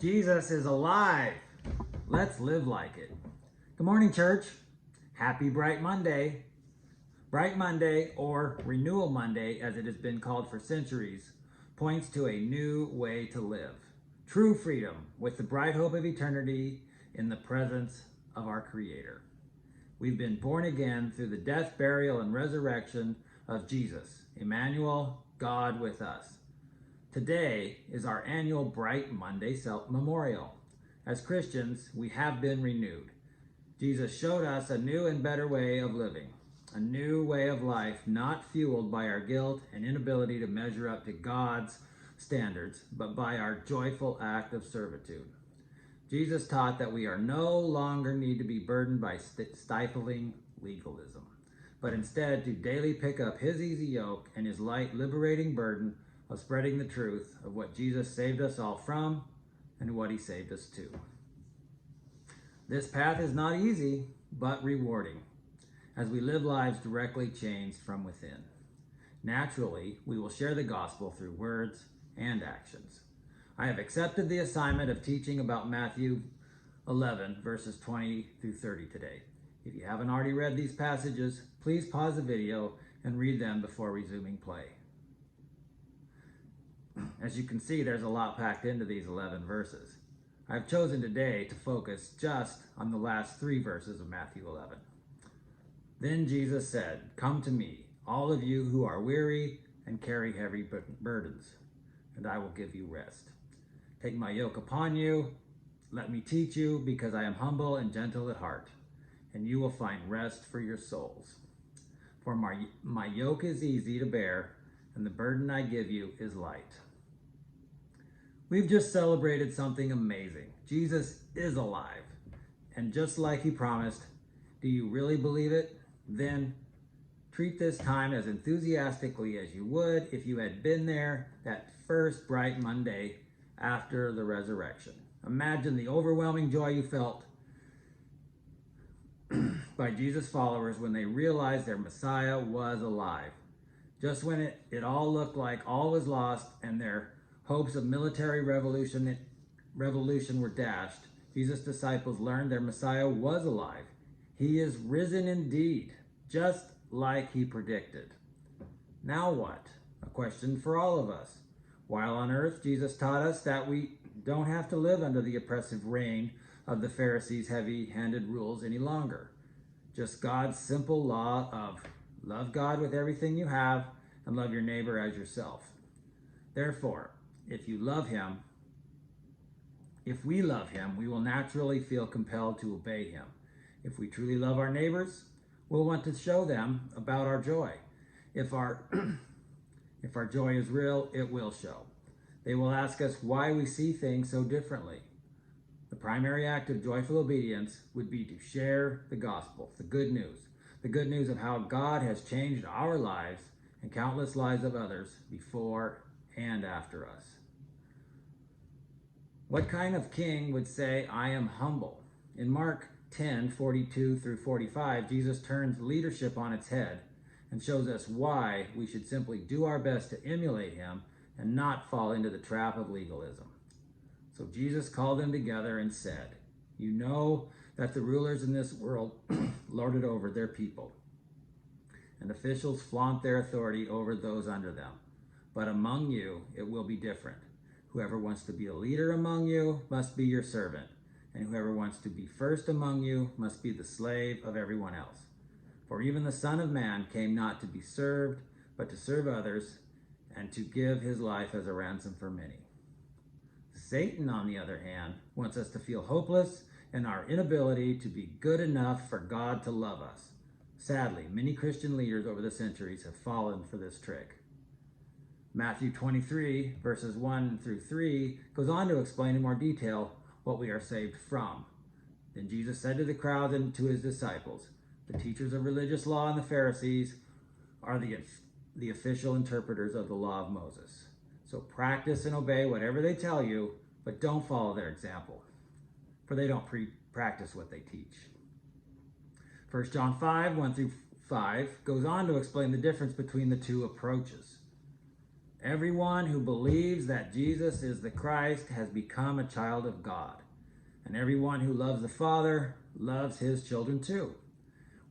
Jesus is alive. Let's live like it. Good morning, church. Happy Bright Monday. Bright Monday, or Renewal Monday, as it has been called for centuries, points to a new way to live. True freedom with the bright hope of eternity in the presence of our Creator. We've been born again through the death, burial, and resurrection of Jesus, Emmanuel, God with us. Today is our annual Bright Monday memorial. As Christians, we have been renewed. Jesus showed us a new and better way of living, a new way of life not fueled by our guilt and inability to measure up to God's standards, but by our joyful act of servitude. Jesus taught that we are no longer need to be burdened by stifling legalism, but instead to daily pick up his easy yoke and his light liberating burden of spreading the truth of what Jesus saved us all from and what he saved us to. This path is not easy, but rewarding, as we live lives directly changed from within. Naturally, we will share the gospel through words and actions. I have accepted the assignment of teaching about Matthew 11, verses 20 through 30 today. If you haven't already read these passages, please pause the video and read them before resuming play. As you can see, there's a lot packed into these 11 verses. I've chosen today to focus just on the last 3 verses of Matthew 11. Then Jesus said, "Come to me, all of you who are weary and carry heavy burdens, and I will give you rest. Take my yoke upon you. Let me teach you, because I am humble and gentle at heart, and you will find rest for your souls. For my yoke is easy to bear, and the burden I give you is light." We've just celebrated something amazing. Jesus is alive. And just like he promised, do you really believe it? Then treat this time as enthusiastically as you would if you had been there that first bright Monday after the resurrection. Imagine the overwhelming joy you felt by Jesus' followers when they realized their Messiah was alive. Just when it all looked like all was lost and their hopes of military revolution were dashed, Jesus' disciples learned their Messiah was alive. He is risen indeed, just like he predicted. Now what? A question for all of us. While on earth, Jesus taught us that we don't have to live under the oppressive reign of the Pharisees' heavy-handed rules any longer. Just God's simple law of love God with everything you have and love your neighbor as yourself. Therefore, if we love him, we will naturally feel compelled to obey him. If we truly love our neighbors, we'll want to show them about our joy. If our joy is real, it will show. They will ask us why we see things so differently. The primary act of joyful obedience would be to share the gospel, the good news of how God has changed our lives and countless lives of others before and after us. What kind of king would say, "I am humble"? In Mark 10:42 through 45, Jesus turns leadership on its head and shows us why we should simply do our best to emulate him and not fall into the trap of legalism. So Jesus called them together and said, "You know that the rulers in this world lord it over their people, and officials flaunt their authority over those under them. But among you, it will be different. Whoever wants to be a leader among you must be your servant, and whoever wants to be first among you must be the slave of everyone else. For even the Son of Man came not to be served, but to serve others, and to give his life as a ransom for many." Satan, on the other hand, wants us to feel hopeless in our inability to be good enough for God to love us. Sadly, many Christian leaders over the centuries have fallen for this trick. Matthew 23, verses 1 through 3, goes on to explain in more detail what we are saved from. Then Jesus said to the crowd and to his disciples, "The teachers of religious law and the Pharisees are the official interpreters of the law of Moses. So practice and obey whatever they tell you, but don't follow their example, for they don't practice what they teach." 1 John 5, 1 through 5 goes on to explain the difference between the two approaches. Everyone who believes that Jesus is the Christ has become a child of God. And everyone who loves the Father loves his children too.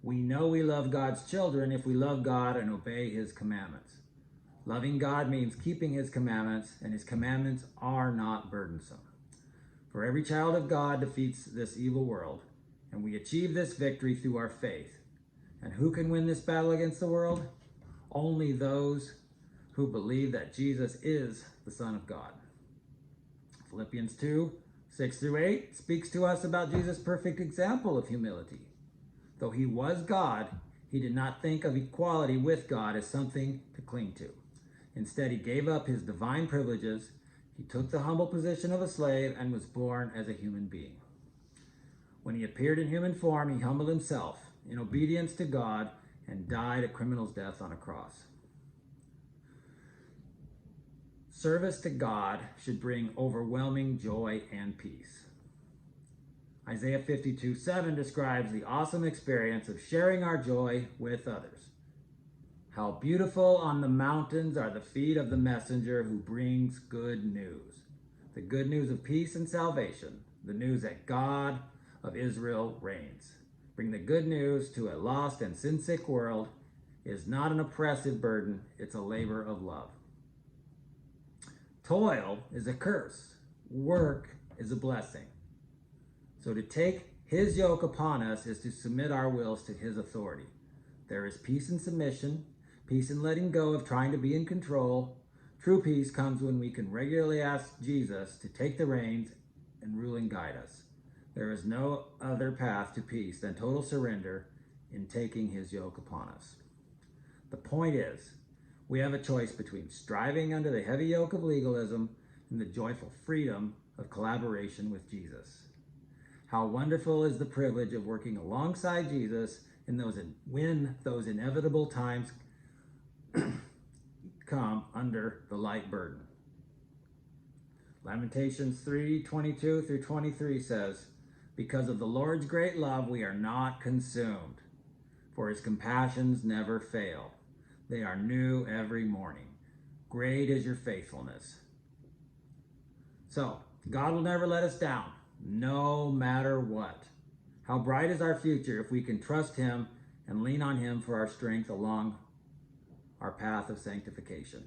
We know we love God's children if we love God and obey his commandments. Loving God means keeping his commandments, and his commandments are not burdensome. For every child of God defeats this evil world, and we achieve this victory through our faith. And who can win this battle against the world? Only those who believe that Jesus is the Son of God. Philippians 2, 6 through 8 speaks to us about Jesus' perfect example of humility. Though he was God, he did not think of equality with God as something to cling to. Instead, he gave up his divine privileges. He took the humble position of a slave and was born as a human being. When he appeared in human form, he humbled himself in obedience to God and died a criminal's death on a cross. Service to God should bring overwhelming joy and peace. Isaiah 52:7 describes the awesome experience of sharing our joy with others. How beautiful on the mountains are the feet of the messenger who brings good news. The good news of peace and salvation, the news that God of Israel reigns. Bring the good news to a lost and sin-sick world is not an oppressive burden, it's a labor of love. Toil is a curse. Work is a blessing. So to take his yoke upon us is to submit our wills to his authority. There is peace in submission, peace in letting go of trying to be in control. True peace comes when we can regularly ask Jesus to take the reins and rule and guide us. There is no other path to peace than total surrender in taking his yoke upon us. The point is, we have a choice between striving under the heavy yoke of legalism and the joyful freedom of collaboration with Jesus. How wonderful is the privilege of working alongside Jesus when those inevitable times come under the light burden. Lamentations 3:22 through 23 says, "Because of the Lord's great love, we are not consumed, for his compassions never fail. They are new every morning. Great is your faithfulness." So, God will never let us down, no matter what. How bright is our future if we can trust him and lean on him for our strength along our path of sanctification.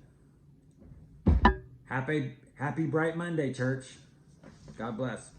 Happy Bright Monday, church. God bless.